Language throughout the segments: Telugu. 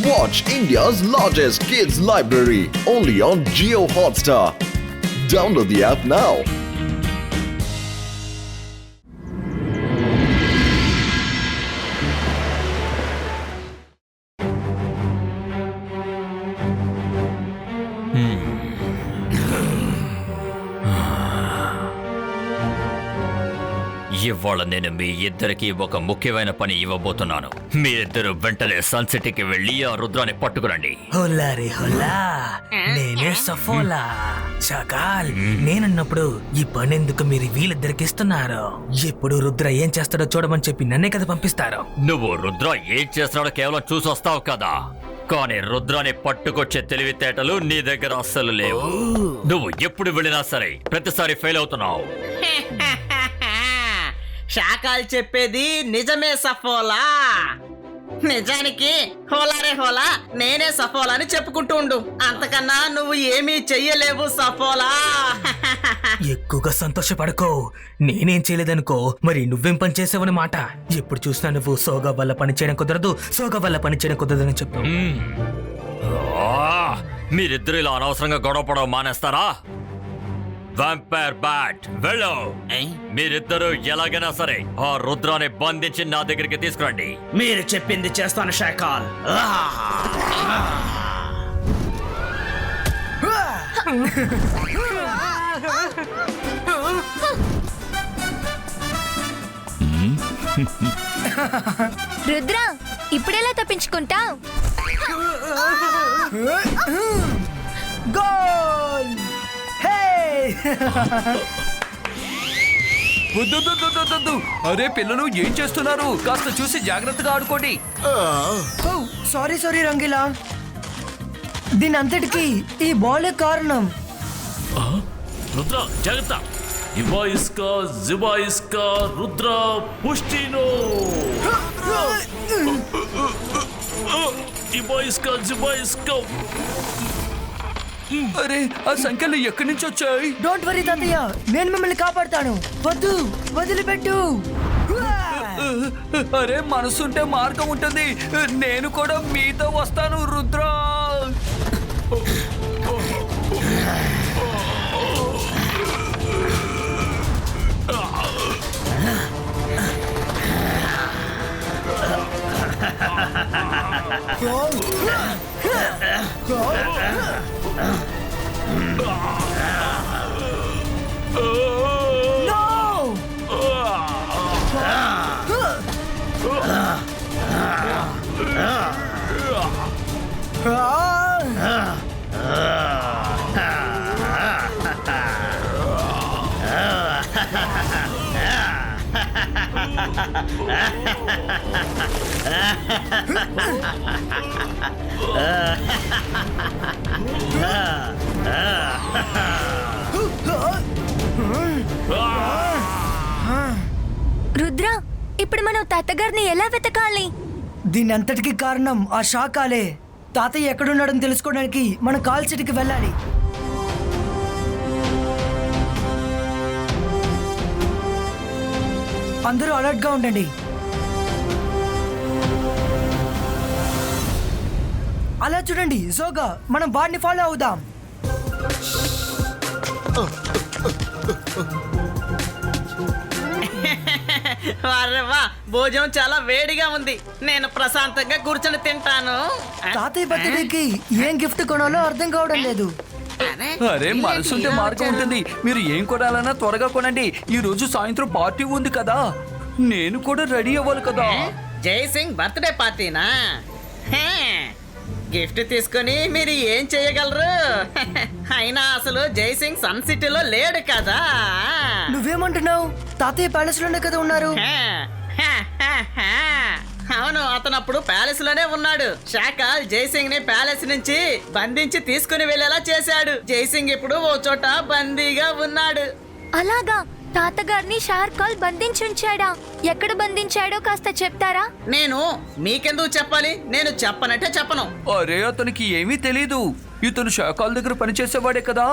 Watch India's largest kids library only on Jio Hotstar. Download the app now. ఇవాళ నేను మీ ఇద్దరికి ఒక ముఖ్యమైన పని ఇవ్వబోతున్నాను. మీరిద్దరు వెంటనే సన్సిటీకి వెళ్ళి ఆ రుద్రాన్ని పట్టుకురండి. హోలారే హోలా, నేనే సఫోలా. షాకాల్, నేనున్నప్పుడు ఈ పని ఎందుకు మీరు వీళ్ళిద్దరికి ఇస్తున్నారు? ఎప్పుడు రుద్ర ఏం చేస్తాడో చూడమని చెప్పి నన్నే కదా పంపిస్తారు. నువ్వు రుద్ర ఏం చేస్తున్నాడో కేవలం చూసొస్తావు కదా, కానీ రుద్రాన్ని పట్టుకొచ్చే తెలివితేటలు నీ దగ్గర అస్సలు లేవు. నువ్వు ఎప్పుడు వెళ్ళినా సరే ప్రతిసారి ఫెయిల్ అవుతున్నావు. శాకాలు చెప్పేది నిజమే సఫోలా. నిజానికి హోలారే హోలా నేనే సఫోలా అని చెప్పుకుంటూ ఉండు, అంతకన్నా నువ్వు ఏమీ చెయ్యలేవు సఫోలా. ఎక్కువగా సంతోషపడకో. నేనేం చేయలేదనుకో, మరి నువ్వేం పని చేసావని మాట. ఎప్పుడు చూసినా నువ్వు సోగా వల్ల పని చేయడం కుదరదు, సోగా వల్ల పని చేయడం కుదరదని చెప్పు. మీరిద్దరు ఇలా అనవసరంగా గొడవ పడవ మానేస్తారా? వ్యాంపైర్ బ్యాట్ వెళ్ళు. మీరిద్దరూ ఎలాగైనా సరే ఆ రుద్రాన్ని బంధించి నా దగ్గరికి తీసుకురండి. మీరు చెప్పింది చేస్తాను శాకాల్. రుద్ర, ఇప్పుడెలా తప్పించుకుంటావు? గోల్! హే! అరే పిల్లలు ఏం చేస్తున్నారు? కాస్త చూసి జాగ్రత్తగా ఆడుకోండి. సారీ రంగిలా, దీని అంతటికి ఈ బాలే కారణం. రుద్ర జాగ్రత్త. ఇవాయిస్కా జివాయిస్కా రుద్ర పుష్టినో. ఇవాయిస్కా జివాయిస్కా. అరే ఆ సంఖ్యలు ఎక్కడి నుంచి వచ్చాయి? డోంట్ వరీ తాతయ్య, నేను మిమ్మల్ని కాపాడుతాను. వద్దు, వదిలిపెట్టు. అరే మనసుంటే మార్గం ఉంటుంది. నేను కూడా మీతో వస్తాను రుద్ర. రుద్ర, ఇప్పుడు మనం తాతగారిని ఎలా వెతకాలి? దీని అంతటికి కారణం ఆ శాకాలే. తాతయ్య ఎక్కడున్నాడని తెలుసుకోవడానికి మనం కాల్ సిటీకి వెళ్ళాలి. అందరూ అలర్ట్ గా ఉండండి. అలా చూడండి జోగా, మనం వాడిని ఫాలో అవుదాం. వారేవా, భోజనం చాలా వేడిగా ఉంది. నేను ప్రశాంతంగా కూర్చొని తింటాను. తాతయ్య బర్త్డేకి ఏం గిఫ్ట్ కొనాలో అర్థం కావడం లేదు. అరే మనసుంటే మార్గం ఉంటుంది. మీరు ఏం కొనాలన్నా త్వరగా కొనండి. ఈ రోజు సాయంత్రం పార్టీ ఉంది కదా, నేను కూడా రెడీ అవ్వాలి కదా. జైసింగ్ బర్త్డే పార్టీనా? గిఫ్ట్ తీసుకొని మీరు ఏం చేయగలరు? అయినా అసలు జైసింగ్ సన్ సిటీలో లేడు కదా. నువ్వేమంటున్నావు? తాతయ్య ప్యాలెస్ లోనే కదా ఉన్నారు. అవును, అతను అప్పుడు ప్యాలెస్ లోనే ఉన్నాడు. శాకాల్ జైసింగ్ ని ప్యాలెస్ నుంచి బంధించి తీసుకుని వెళ్ళేలా చేశాడు. జైసింగ్ ఇప్పుడు ఓ చోట బందీగా ఉన్నాడు. అలాగా? తాతగారిని షార్కాల్ బంధించుంచాడా? ఎక్కడ బంధించాడో కాస్త చెప్తారా? నేను మీకెందుకు చెప్పాలి? నేను చెప్పనంటే చెప్పను. అరే అతనికి ఏమీ తెలీదు. ఇతను శాఖల దగ్గర పనిచేసేవాడే కదా,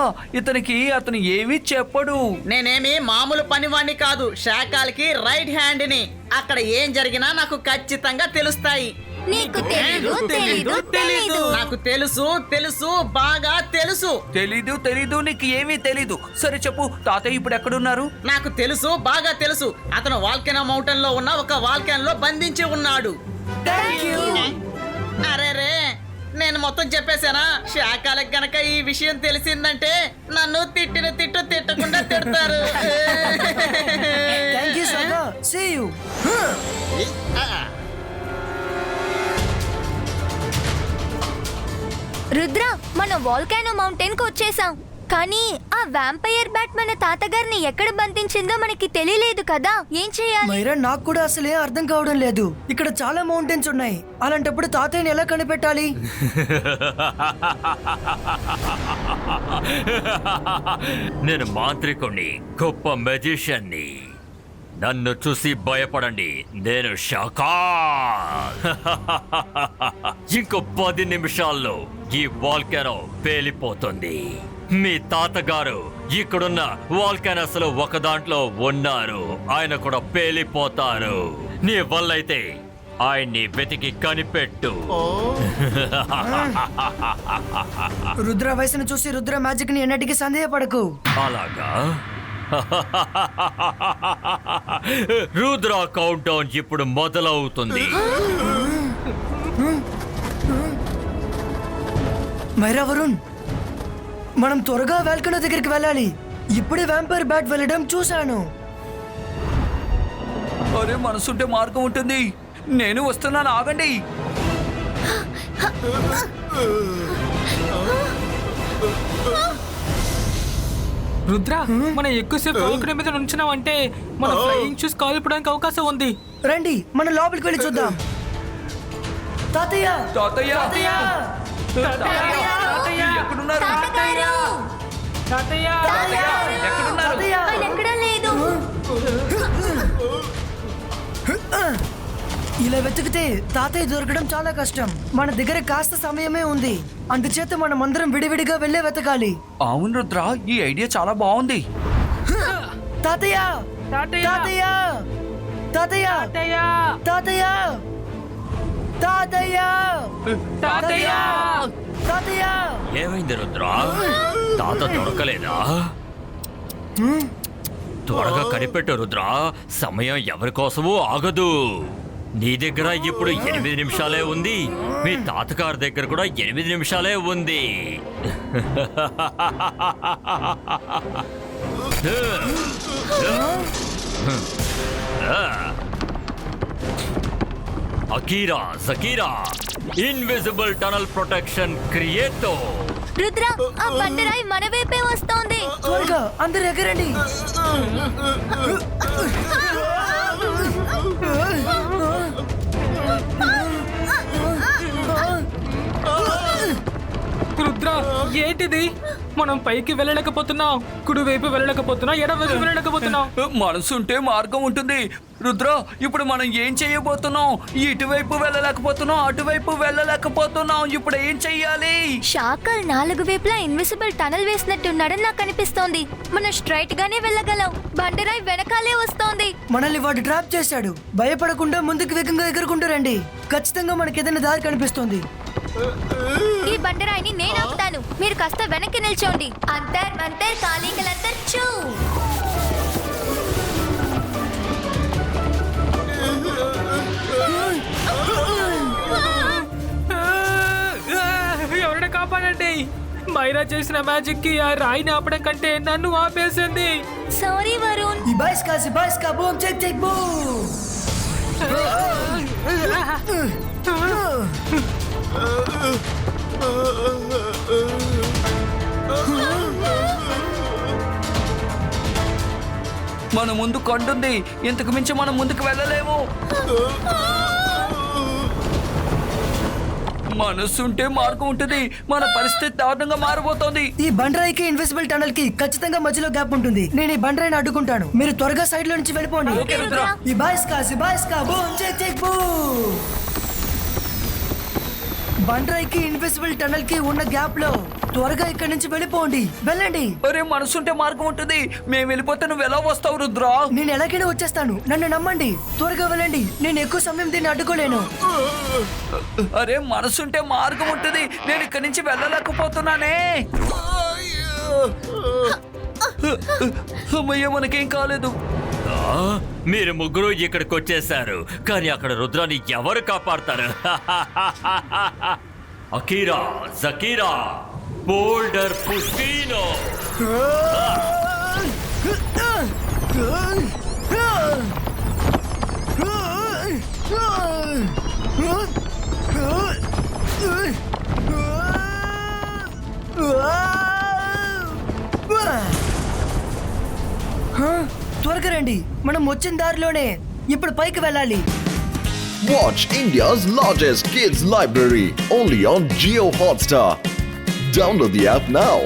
అతను ఏమీ చెప్పడు. నేనేమి మామూలు పనివాణ్ణి కాదు, శాఖలకి రైట్ హ్యాండ్ ని. అక్కడ ఏం జరిగినా నాకు ఖచ్చితంగా తెలుస్తాయి. నీకు తెలీదు తెలీదు తెలీదు నాకు తెలుసు తెలుసు బాగా తెలుసు. తెలీదు నీకు ఏమీ తెలీదు. సరే చెప్పు తాతయ్య ఇప్పుడు ఎక్కడున్నారు? నాకు తెలుసు బాగా తెలుసు. అతను వాల్కెనో మౌంటైన్ లో ఉన్న ఒక వాల్కెన్ లో బంధించి ఉన్నాడు. అరే రే, నేను మొత్తం చెప్పేశానా? శాఖలకు గనక ఈ విషయం తెలిసిందంటే నన్ను తిట్టిన తిట్టు తిట్టకుండా తిడతారు. Thank you Shaka. See you. Rudra, మనం వాల్కానో మౌంటైన్ కు వచ్చేసాం. కానీ ఆ వ్యాంపైర్ బ్యాట్ మన తాతగారిని ఎక్కడ బంధించిందో మనకి తెలియలేదు కదా. ఏం చేయాలి? మైరా, నాకు కూడా అసలే అర్థం కావడం లేదు. ఇక్కడ చాలా మౌంటైన్స్ ఉన్నాయి. అలాంటప్పుడు తాతయ్యని ఎలా కనిపెట్టాలి? నేను మాంత్రికుణ్ణి, గొప్ప మెజిషియన్ని. నన్ను చూసి భయపడండి, నేను షాకా. ఇంకో 10 నిమిషాల్లో ఈ వాల్కెనో పేలిపోతుంది. మీ తాతగారు ఇక్కడున్న వాల్కెనోస్ లో ఒక దాంట్లో ఉన్నారు. ఆయన కూడా పేలిపోతారు. నీ వల్లైతే ఆయన్ని వెతికి కనిపెట్టు. రుద్ర వయసును చూసి రుద్ర మ్యాజిక్ ని ఎన్నటికీ సందేహపడకు. అలాగా? రుద్ర కౌంట్ డౌన్ ఇప్పుడు మొదలవుతుంది. మైరా, వరుణ్, మనం త్వరగా వాల్కనో దగ్గరికి వెళ్ళాలి. ఇప్పుడే వ్యాంపైర్ బ్యాట్ వెళ్ళడం చూశాను. అరే మనసుంటే మార్గం ఉంటుంది. నేను వస్తున్నాను, ఆగండి. రుద్ర, మనం ఎక్కువసేపు వాల్కనో మీద నుంచున్నాం అంటే మన ఫ్లయింగ్ షూస్ కాలిపోవడానికి అవకాశం ఉంది. రండి, మనం లోపలికి వెళ్ళి చూద్దాం. తాతయ్య, తాతయ్య తాతయ్య, తాతయ్య ఎక్కడున్నారు? తాతయ్య, ఎక్కడున్నారు? ఆయన ఎక్కడా లేదు. ఇలా వెతికితే తాతయ్య దొరకడం చాలా కష్టం. మన దగ్గర కాస్త సమయమే ఉంది. అందుచేత మనం అందరం విడివిడిగా వెళ్ళే వెతకాలి. అవును రుద్ర, ఈ ఐడియా చాలా బాగుంది. తాతయ్య, తాతయ్య, తాతయ్య, తాతయ్య, తాతయ్య, తాతయ్య, తాతయ్య, తాతయ్య. తాతయ్య. ఏమైంది రుద్ర? తాత దొరకలేదా? త్వరగా కనిపెట్టు రుద్ర, సమయం ఎవరి కోసమూ ఆగదు. నీ దగ్గర ఇప్పుడు 8 నిమిషాలే ఉంది. మీ తాతగారి దగ్గర కూడా 8 నిమిషాలే ఉంది. Akira, జకీరా, invisible tunnel protection క్రియేటో. Rudra, ఆ బండరాయి మన వైపే వస్తోంది. త్వరగా అందరు ఎగరండి. రుద్ర, ఏంటిది? మనం పైకి వెళ్ళలేకపోతున్నాం, కుడి వైపు వెళ్ళలేకపోతున్నాం, ఎడమ వైపు వెళ్ళలేకపోతున్నాం. మనసుంటే మార్గం ఉంటుంది. రుద్ర, ఇప్పుడు మనం ఏం చేయబోతున్నాం? ఇటువైపు వెళ్ళలేకపోతున్నాం, అటువైపు వెళ్ళలేకపోతున్నాం. ఇప్పుడు ఏం చెయ్యాలి? షాకల్ 4 వైపులా ఇన్విజిబుల్ టనల్ వేసినట్టున్నాడని నాకు అనిపిస్తోంది. మనం స్ట్రైట్ గానే వెళ్ళగలం. బండరాయి వెనకాలే వస్తోంది. మనల్ని వాడు ట్రాప్ చేశాడు. భయపడకుండా ముందుకు వేగంగా ఎగురుకుంటూ రండి. ఖచ్చితంగా మనకి ఏదైనా దారి కనిపిస్తుంది. ఈ బండరాయిని నేను ఆపుతాను. మీరు కాస్త వెనక్కి నిల్చోండి. అంతర్ మంతర్ కాళీకలంతర్ చూ. ఎవరైనా కాపాడండి. మైరా చేసిన మ్యాజిక్ కి ఆ రాయిని ఆపడం కంటే నన్ను ఆపేసింది. సారీ వరుణ్. ఇబాయిస్కా బూమ్ చెక్ చెక్ బూమ్. మన ముందు కొంటుంది. ఇంతకు మించి మనం ముందుకు వెళ్ళలేము. మనసుంటే మార్గం ఉంటుంది. మన పరిస్థితి దారుణంగా మారబోతోంది. ఈ బండరాయికి ఇన్విజిబుల్ టనల్ కి ఖచ్చితంగా మధ్యలో గ్యాప్ ఉంటుంది. నేను ఈ బండరాయిని అడ్డుకుంటాను. మీరు త్వరగా సైడ్ లో నుంచి వెళ్ళిపోండి. ఓకే రుద్ర. ఇబాయిస్కా బూమ్ చెక్ చెక్ బూమ్. బండరాయికి ఇన్విజిబుల్ టనల్ కి ఉన్న గ్యాప్ లో త్వరగా ఇక్కడి నుంచి వెళ్ళిపోండి, వెళ్ళండి. అరే మనసుంటే మార్గం ఉంటుంది. మేము వెళ్ళిపోతే నువ్వు ఎలా వస్తావు రుద్రా? నేను ఎలాగైనా వచ్చేస్తాను, నన్ను నమ్మండి. త్వరగా వెళ్ళండి, నేను ఎక్కువ సమయం దీన్ని అడ్డుకోలేను. అరే మనసుంటే మార్గం ఉంటుంది. నేను ఇక్కడి నుంచి వెళ్ళలేకపోతున్నానే. అమ్మయ్య, మనకేం కాలేదు. మీరు ముగ్గురు ఇక్కడికి వచ్చేసారు, కానీ అక్కడ రుద్రాన్ని ఎవరు కాపాడతారు? అకీరా, జకీరా, బోల్డర్ పుష్టినో. త్వరగా రండి, మనం వచ్చిన దారిలోనే. ఇప్పుడు పైకి వెళ్ళాలి. Watch India's largest kids library only on Geo Hotstar. Download the app now.